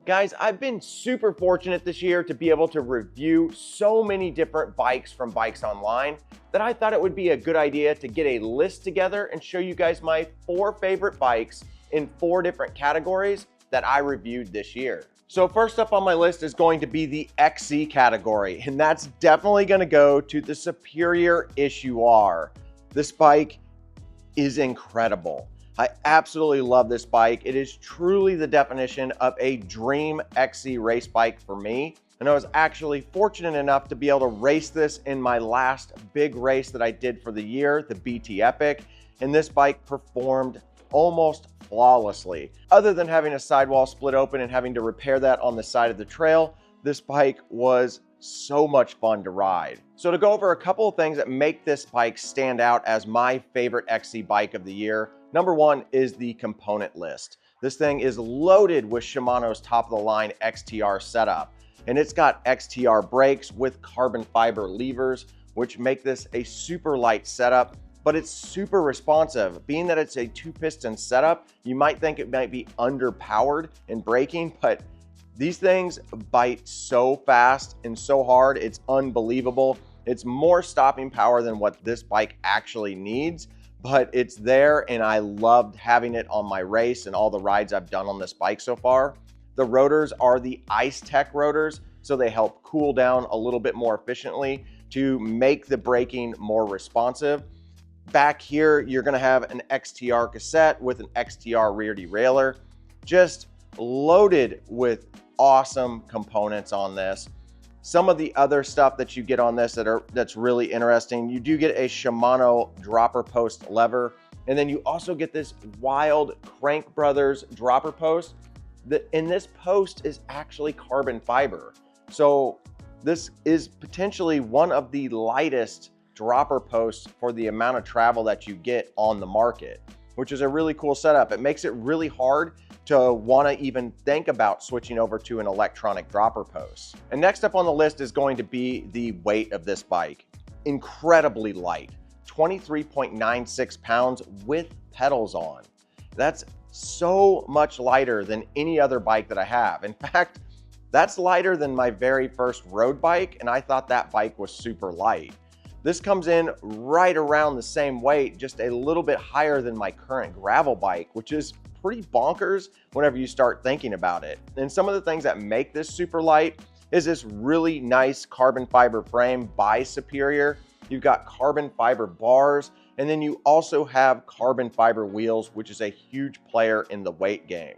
Guys, I've been super fortunate this year to be able to review so many different bikes from Bikes Online that I thought it would be a good idea to get a list together and show you guys my 4 favorite bikes in 4 different categories that I reviewed this year. So first up on my list is going to be the XC category, and that's definitely going to go to the Superior Issue R. This bike is incredible. I absolutely love this bike. It is truly the definition of a dream XC race bike for me. And I was actually fortunate enough to be able to race this in my last big race that I did for the year, the BT Epic. And this bike performed almost flawlessly. Other than having a sidewall split open and having to repair that on the side of the trail, this bike was so much fun to ride. So to go over a couple of things that make this bike stand out as my favorite XC bike of the year, number 1 is the component list. This thing is loaded with Shimano's top-of-the-line XTR setup, and it's got XTR brakes with carbon fiber levers, which make this a super light setup, but it's super responsive. Being that it's a 2-piston setup, you might think it might be underpowered in braking, but these things bite so fast and so hard, it's unbelievable. It's more stopping power than what this bike actually needs, but it's there, and I loved having it on my race and all the rides I've done on this bike so far. The rotors are the Ice Tech rotors, so they help cool down a little bit more efficiently to make the braking more responsive. Back here, you're gonna have an XTR cassette with an XTR rear derailleur, just loaded with awesome components on this. Some of the other stuff that you get on this that's really interesting, you do get a Shimano dropper post lever, and then you also get this wild Crank Brothers dropper post. And this post is actually carbon fiber. So this is potentially one of the lightest dropper posts for the amount of travel that you get on the market, which is a really cool setup. It makes it really hard to want to even think about switching over to an electronic dropper post. And next up on the list is going to be the weight of this bike. Incredibly light, 23.96 pounds with pedals on. That's so much lighter than any other bike that I have. In fact, that's lighter than my very first road bike, and I thought that bike was super light. This comes in right around the same weight, just a little bit higher than my current gravel bike, which is pretty bonkers whenever you start thinking about it. And some of the things that make this super light is this really nice carbon fiber frame by Superior. You've got carbon fiber bars, and then you also have carbon fiber wheels, which is a huge player in the weight game.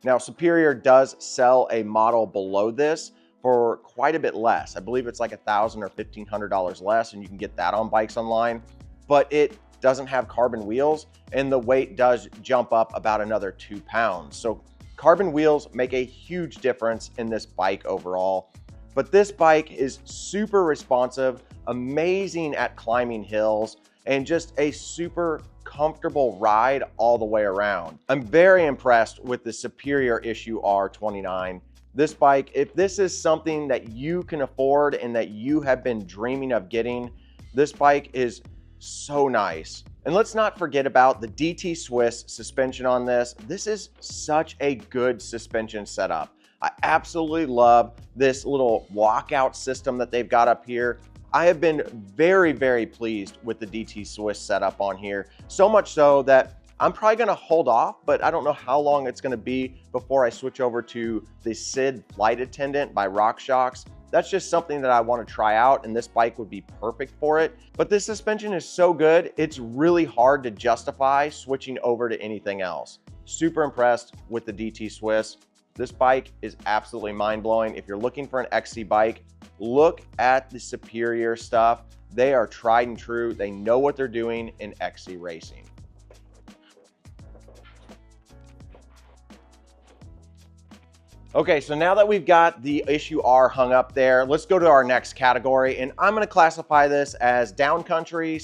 Now, Superior does sell a model below this for quite a bit less. I believe it's like $1,000 or $1,500 less, and you can get that on Bikes Online, but it doesn't have carbon wheels, and the weight does jump up about another 2 pounds. So carbon wheels make a huge difference in this bike overall. But this bike is super responsive, amazing at climbing hills, and just a super comfortable ride all the way around. I'm very impressed with the Superior Issue R29. This bike, if this is something that you can afford and that you have been dreaming of getting, this bike is so nice. And let's not forget about the DT Swiss suspension on this. This is such a good suspension setup. I absolutely love this little walkout system that they've got up here. I have been very, very pleased with the DT Swiss setup on here. So much so that I'm probably gonna hold off, but I don't know how long it's gonna be before I switch over to the SID Flight Attendant by RockShox. That's just something that I want to try out, and this bike would be perfect for it. But this suspension is so good, it's really hard to justify switching over to anything else. Super impressed with the DT Swiss. This bike is absolutely mind-blowing. If you're looking for an XC bike, look at the Superior stuff. They are tried and true. They know what they're doing in XC racing. Okay, so now that we've got the Issue R hung up there, let's go to our next category, and I'm gonna classify this as downcountry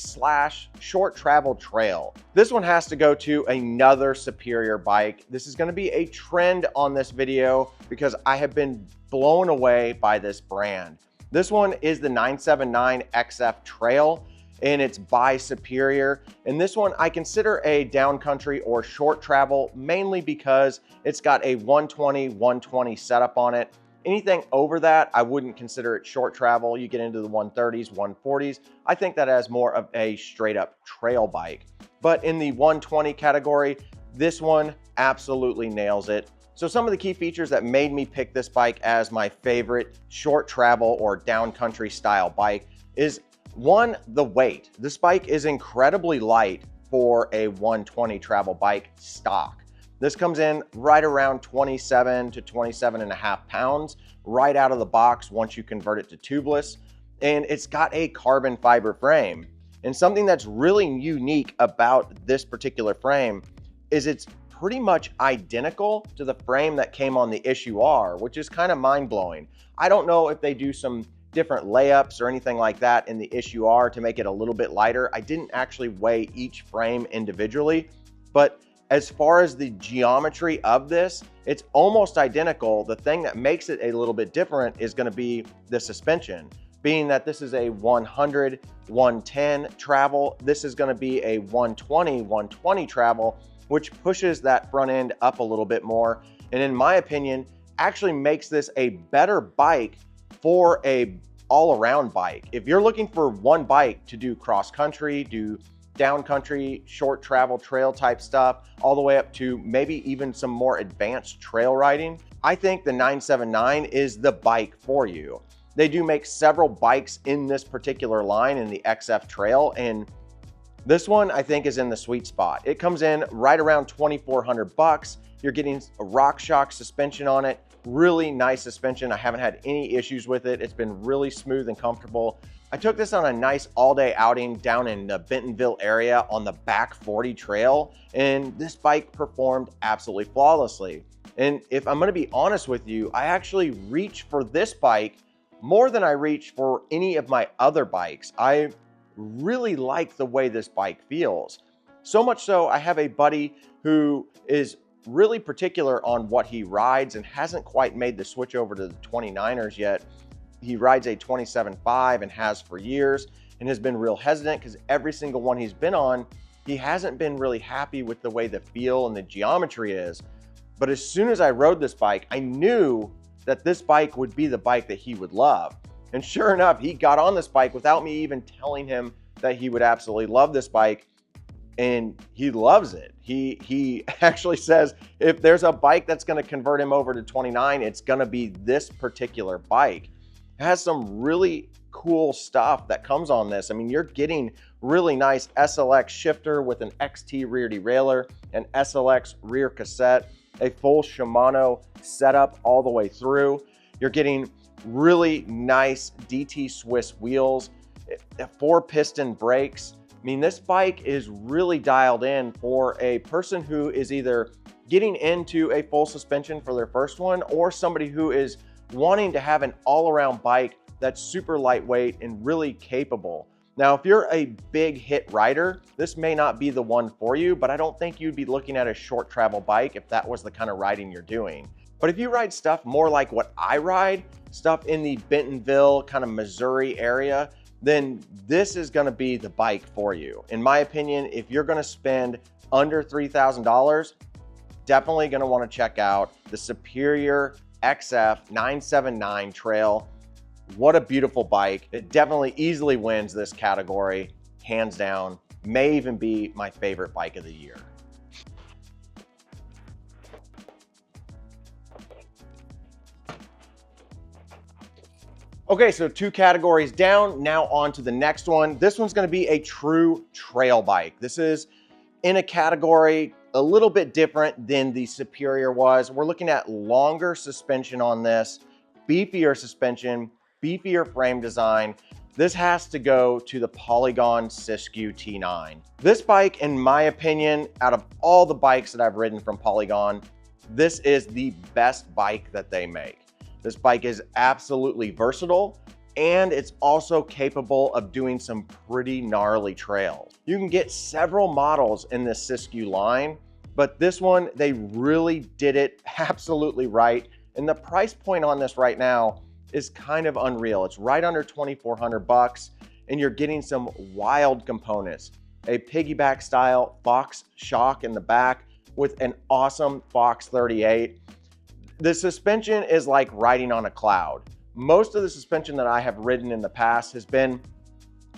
/ short travel trail. This one has to go to another Superior bike. This is gonna be a trend on this video because I have been blown away by this brand. This one is the 979 XF Trail, and it's by Superior. And this one I consider a downcountry or short travel, mainly because it's got a 120 setup on it. Anything over that, I wouldn't consider it short travel. You get into the 130s, 140s. I think that as more of a straight up trail bike. But in the 120 category, this one absolutely nails it. So some of the key features that made me pick this bike as my favorite short travel or downcountry style bike is, one, the weight. This bike is incredibly light for a 120 travel bike stock. This comes in right around 27 to 27.5 pounds right out of the box once you convert it to tubeless. And it's got a carbon fiber frame. And something that's really unique about this particular frame is it's pretty much identical to the frame that came on the Issue R, which is kind of mind-blowing. I don't know if they do some different layups or anything like that in the Issue R to make it a little bit lighter. I didn't actually weigh each frame individually, but as far as the geometry of this, it's almost identical. The thing that makes it a little bit different is going to be the suspension. Being that this is a 100, 110 travel, this is going to be a 120 travel, which pushes that front end up a little bit more. And in my opinion, actually makes this a better bike for a all-around bike. If you're looking for one bike to do cross country, do down country, short travel, trail type stuff, all the way up to maybe even some more advanced trail riding, I think the 979 is the bike for you. They do make several bikes in this particular line in the XF Trail, and this one I think is in the sweet spot. It comes in right around 2,400 bucks. You're getting a RockShox suspension on it. Really nice suspension. I haven't had any issues with it. It's been really smooth and comfortable. I took this on a nice all-day outing down in the Bentonville area on the back 40 trail, and this bike performed absolutely flawlessly. And if I'm gonna be honest with you, I actually reach for this bike more than I reach for any of my other bikes. I really like the way this bike feels. So much so, I have a buddy who is really particular on what he rides and hasn't quite made the switch over to the 29ers yet. He rides a 27.5 and has for years, and has been real hesitant because every single one he's been on, he hasn't been really happy with the way the feel and the geometry is. But as soon as I rode this bike, I knew that this bike would be the bike that he would love. And sure enough, he got on this bike without me even telling him that he would absolutely love this bike, and he loves it. He actually says if there's a bike that's going to convert him over to 29, it's going to be this particular bike. It has some really cool stuff that comes on this. I mean, you're getting really nice SLX shifter with an XT rear derailleur, an SLX rear cassette, a full Shimano setup all the way through. You're getting really nice DT Swiss wheels, 4-piston brakes. I mean, this bike is really dialed in for a person who is either getting into a full suspension for their first one, or somebody who is wanting to have an all-around bike that's super lightweight and really capable. Now, if you're a big hit rider, this may not be the one for you, but I don't think you'd be looking at a short travel bike if that was the kind of riding you're doing. But if you ride stuff more like what I ride, stuff in the Bentonville, kind of Missouri area, then this is gonna be the bike for you. In my opinion, if you're gonna spend under $3,000, definitely gonna wanna check out the Superior XF 979 Trail. What a beautiful bike. It definitely easily wins this category, hands down. May even be my favorite bike of the year. Okay, so 2 categories down, now on to the next one. This one's gonna be a true trail bike. This is in a category a little bit different than the Superior was. We're looking at longer suspension on this, beefier suspension, beefier frame design. This has to go to the Polygon Siskiyou T9. This bike, in my opinion, out of all the bikes that I've ridden from Polygon, this is the best bike that they make. This bike is absolutely versatile, and it's also capable of doing some pretty gnarly trails. You can get several models in this Siskiyou line, but this one, they really did it absolutely right. And the price point on this right now is kind of unreal. It's right under 2,400 bucks. and you're getting some wild components. A piggyback style Fox shock in the back with an awesome Fox 38. The suspension is like riding on a cloud. Most of the suspension that I have ridden in the past has been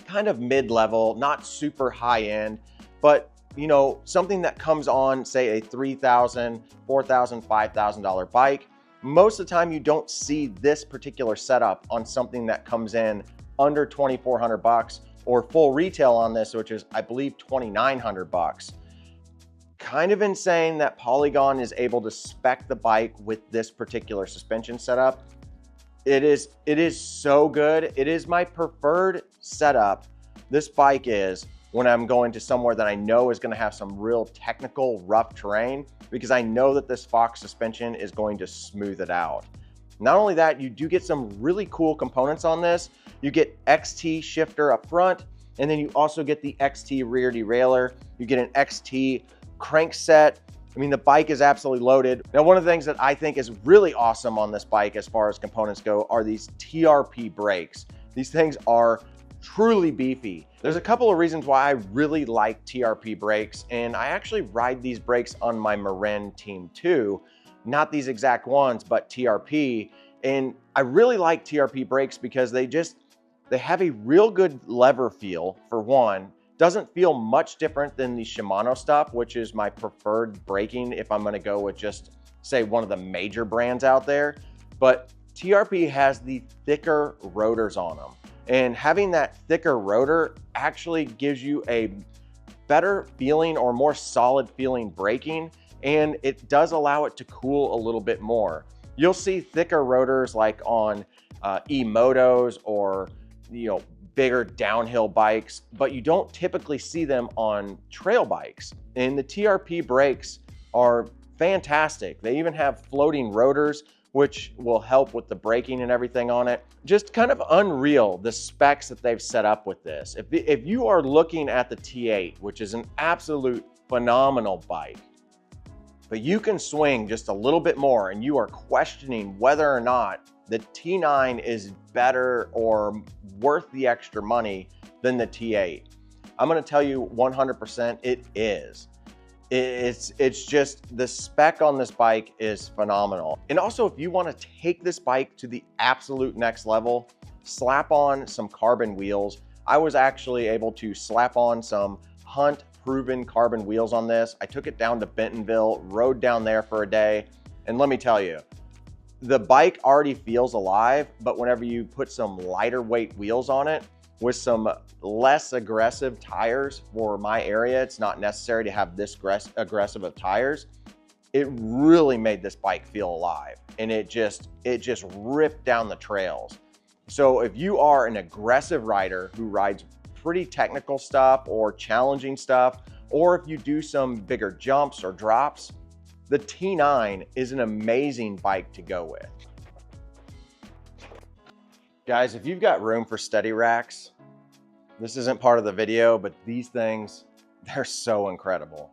kind of mid-level, not super high end, but you know, something that comes on, say, a $3,000, $4,000, $5,000 bike. Most of the time you don't see this particular setup on something that comes in under 2,400 bucks, or full retail on this, which is, I believe, 2,900 bucks. Kind of insane that Polygon is able to spec the bike with this particular suspension setup. It is so good. It is my preferred setup. This bike is when I'm going to somewhere that I know is going to have some real technical rough terrain, because I know that this Fox suspension is going to smooth it out. Not only that, you do get some really cool components on this. You get XT shifter up front, and then you also get the XT rear derailleur. You get an XT crankset. I mean, the bike is absolutely loaded. Now, one of the things that I think is really awesome on this bike as far as components go are these TRP brakes. These things are truly beefy. There's a couple of reasons why I really like TRP brakes, and I actually ride these brakes on my Marin Team 2. Not these exact ones, but TRP. And I really like TRP brakes because they have a real good lever feel, for one. Doesn't feel much different than the Shimano stuff, which is my preferred braking if I'm gonna go with just, say, one of the major brands out there. But TRP has the thicker rotors on them. And having that thicker rotor actually gives you a better feeling or more solid feeling braking, and it does allow it to cool a little bit more. You'll see thicker rotors like on e-motos or, you know, bigger downhill bikes, but you don't typically see them on trail bikes. And the TRP brakes are fantastic. They even have floating rotors, which will help with the braking and everything on it. Just kind of unreal, the specs that they've set up with this. If you are looking at the T8, which is an absolute phenomenal bike, but you can swing just a little bit more and you are questioning whether or not the T9 is better or worth the extra money than the T8. I'm gonna tell you 100% it is. It's just, the spec on this bike is phenomenal. And also, if you wanna take this bike to the absolute next level, slap on some carbon wheels. I was actually able to slap on some Hunt proven carbon wheels on this. I took it down to Bentonville, rode down there for a day, and let me tell you, the bike already feels alive, but whenever you put some lighter weight wheels on it with some less aggressive tires for my area, it's not necessary to have this aggressive of tires, it really made this bike feel alive, and it just ripped down the trails. So if you are an aggressive rider who rides pretty technical stuff or challenging stuff, or if you do some bigger jumps or drops, the T9 is an amazing bike to go with. Guys, if you've got room for steady racks, this isn't part of the video, but these things, they're so incredible.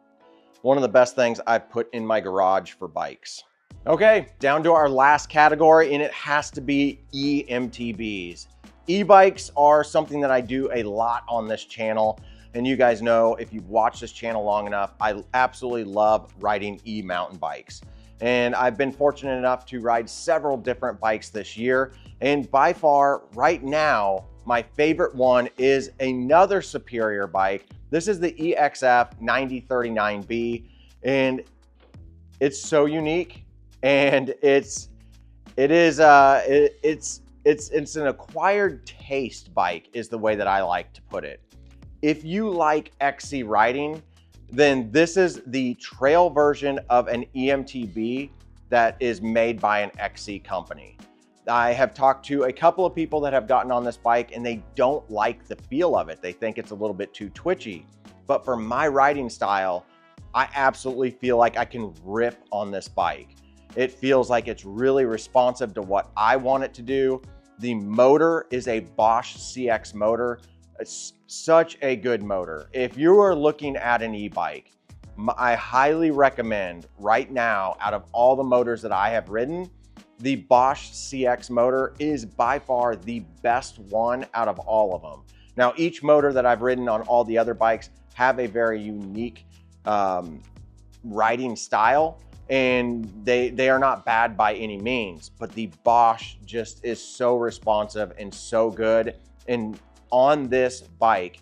One of the best things I've put in my garage for bikes. Okay, down to our last category, and it has to be eMTBs. E-bikes are something that I do a lot on this channel. And you guys know, if you've watched this channel long enough, I absolutely love riding e-mountain bikes. And I've been fortunate enough to ride several different bikes this year. And by far, right now, my favorite one is another Superior bike. This is the EXF 9039B, and it's so unique. And it's an acquired taste bike is the way that I like to put it. If you like XC riding, then this is the trail version of an eMTB that is made by an XC company. I have talked to a couple of people that have gotten on this bike and they don't like the feel of it. They think it's a little bit too twitchy. But for my riding style, I absolutely feel like I can rip on this bike. It feels like it's really responsive to what I want it to do. The motor is a Bosch CX motor. It's such a good motor. If you are looking at an e-bike, I highly recommend right now, out of all the motors that I have ridden, the Bosch CX motor is by far the best one out of all of them. Now, each motor that I've ridden on all the other bikes have a very unique riding style, and they are not bad by any means, but the Bosch just is so responsive and so good. And on this bike,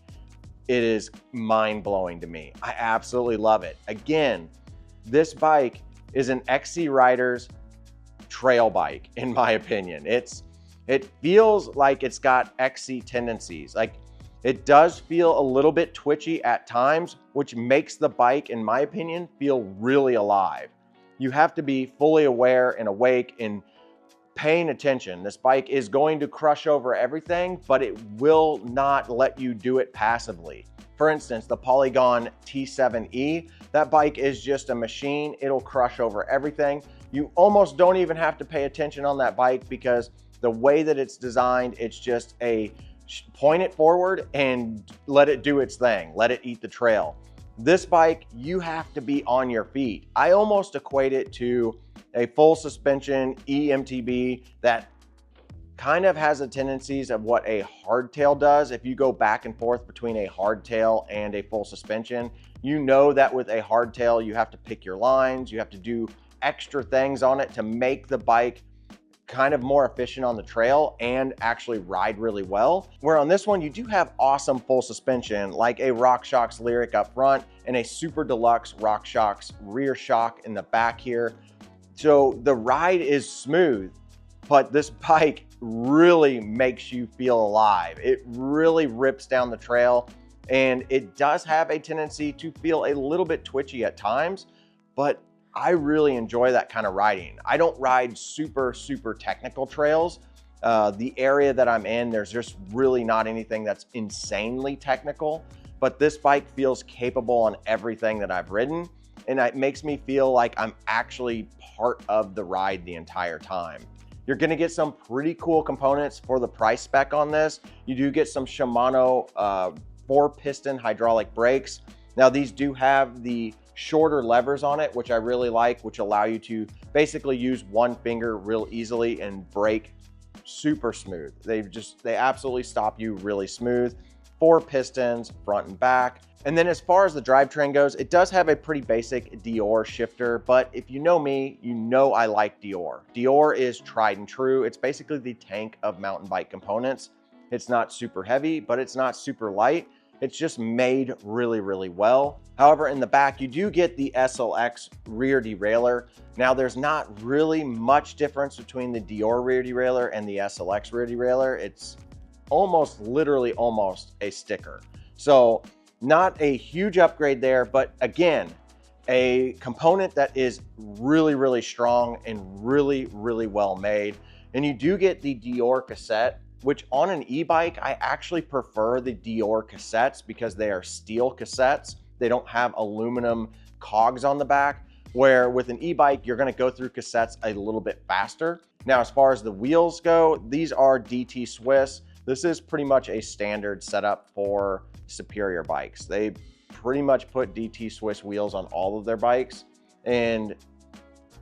it is mind-blowing to me. I absolutely love it. Again, this bike is an XC Rider's trail bike, in my opinion. It feels like it's got XC tendencies. Like, it does feel a little bit twitchy at times, which makes the bike, in my opinion, feel really alive. You have to be fully aware and awake and paying attention. This bike is going to crush over everything, but it will not let you do it passively. For instance, the Polygon T7E, that bike is just a machine. It'll crush over everything. You almost don't even have to pay attention on that bike because the way that it's designed, it's just a point it forward and let it do its thing. Let it eat the trail. This bike, you have to be on your feet. I almost equate it to a full suspension EMTB that kind of has the tendencies of what a hardtail does. If you go back and forth between a hardtail and a full suspension, you know that with a hardtail, you have to pick your lines, you have to do extra things on it to make the bike kind of more efficient on the trail and actually ride really well. Where on this one, you do have awesome full suspension, like a RockShox Lyric up front and a super deluxe RockShox rear shock in the back here. So the ride is smooth, but this bike really makes you feel alive. It really rips down the trail, and it does have a tendency to feel a little bit twitchy at times, but I really enjoy that kind of riding. I don't ride super technical trails. The area that I'm in, there's just really not anything that's insanely technical, but this bike feels capable on everything that I've ridden, and it makes me feel like I'm actually part of the ride the entire time. You're gonna get some pretty cool components for the price spec on this. You do get some Shimano 4-piston hydraulic brakes. Now, these do have the shorter levers on it, which I really like, which allow you to basically use one finger real easily and brake super smooth. They absolutely stop you really smooth. 4 pistons, front and back. And then as far as the drivetrain goes, it does have a pretty basic Dior shifter, but if you know me, you know I like Dior. Dior is tried and true. It's basically the tank of mountain bike components. It's not super heavy, but it's not super light. It's just made really well. However, in the back, you do get the SLX rear derailleur. Now, there's not really much difference between the Dior rear derailleur and the SLX rear derailleur. It's literally almost a sticker. So not a huge upgrade there, but again, a component that is really strong and really well made. And you do get the Dior cassette, which on an e-bike, I actually prefer the Dior cassettes because they are steel cassettes. They don't have aluminum cogs on the back, where with an e-bike, you're gonna go through cassettes a little bit faster. Now, as far as the wheels go, these are DT Swiss. This is pretty much a standard setup for Superior bikes. They pretty much put DT Swiss wheels on all of their bikes. And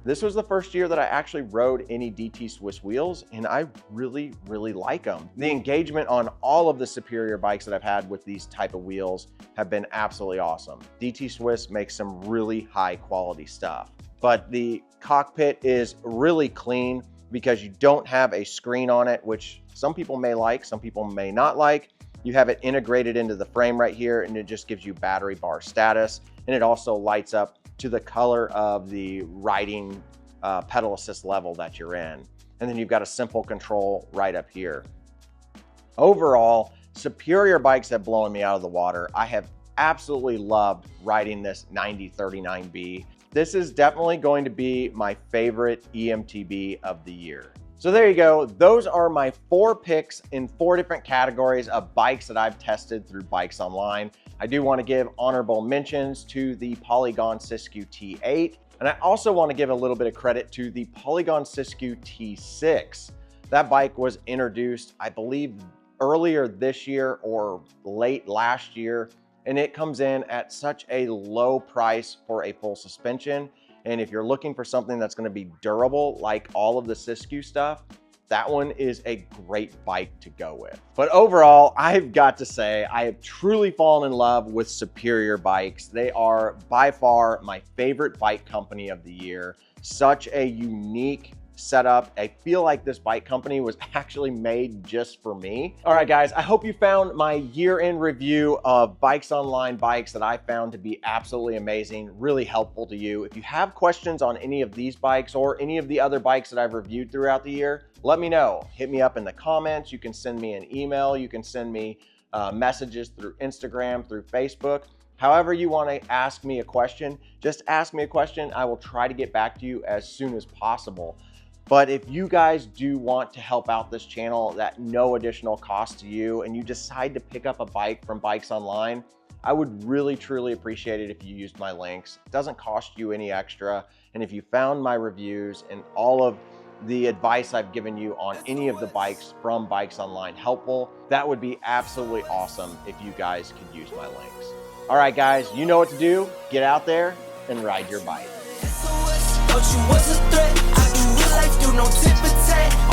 this was the first year that I actually rode any DT Swiss wheels, and I really like them. The engagement on all of the Superior bikes that I've had with these type of wheels have been absolutely awesome. DT Swiss makes some really high quality stuff. But the cockpit is really clean because you don't have a screen on it, which some people may like, some people may not like. You have it integrated into the frame right here, and it just gives you battery bar status. And it also lights up to the color of the riding pedal assist level that you're in. And then you've got a simple control right up here. Overall, Superior bikes have blown me out of the water. I have absolutely loved riding this 9039B. This is definitely going to be my favorite EMTB of the year. So there you go. Those are my 4 picks in 4 different categories of bikes that I've tested through BikesOnline. I do want to give honorable mentions to the Polygon Siskiyou T8. And I also want to give a little bit of credit to the Polygon Siskiyou T6. That bike was introduced, I believe, earlier this year or late last year. And it comes in at such a low price for a full suspension. And if you're looking for something that's going to be durable, like all of the Siskiyou stuff, that one is a great bike to go with. But overall, I've got to say, I have truly fallen in love with Superior Bikes. They are by far my favorite bike company of the year. Such a unique setup. I feel like this bike company was actually made just for me. All right, guys, I hope you found my year-end review of BikesOnline bikes that I found to be absolutely amazing, really helpful to you. If you have questions on any of these bikes or any of the other bikes that I've reviewed throughout the year, let me know. Hit me up in the comments. You can send me an email. You can send me messages through Instagram, through Facebook. However you want to ask me a question, just ask me a question. I will try to get back to you as soon as possible. But if you guys do want to help out this channel at no additional cost to you, and you decide to pick up a bike from BikesOnline, I would really, truly appreciate it if you used my links. It doesn't cost you any extra. And if you found my reviews and all of the advice I've given you on any of the bikes from BikesOnline helpful, that would be absolutely awesome if you guys could use my links. All right, guys, you know what to do. Get out there and ride your bike. You was a threat. I do real life, do no tip for tat.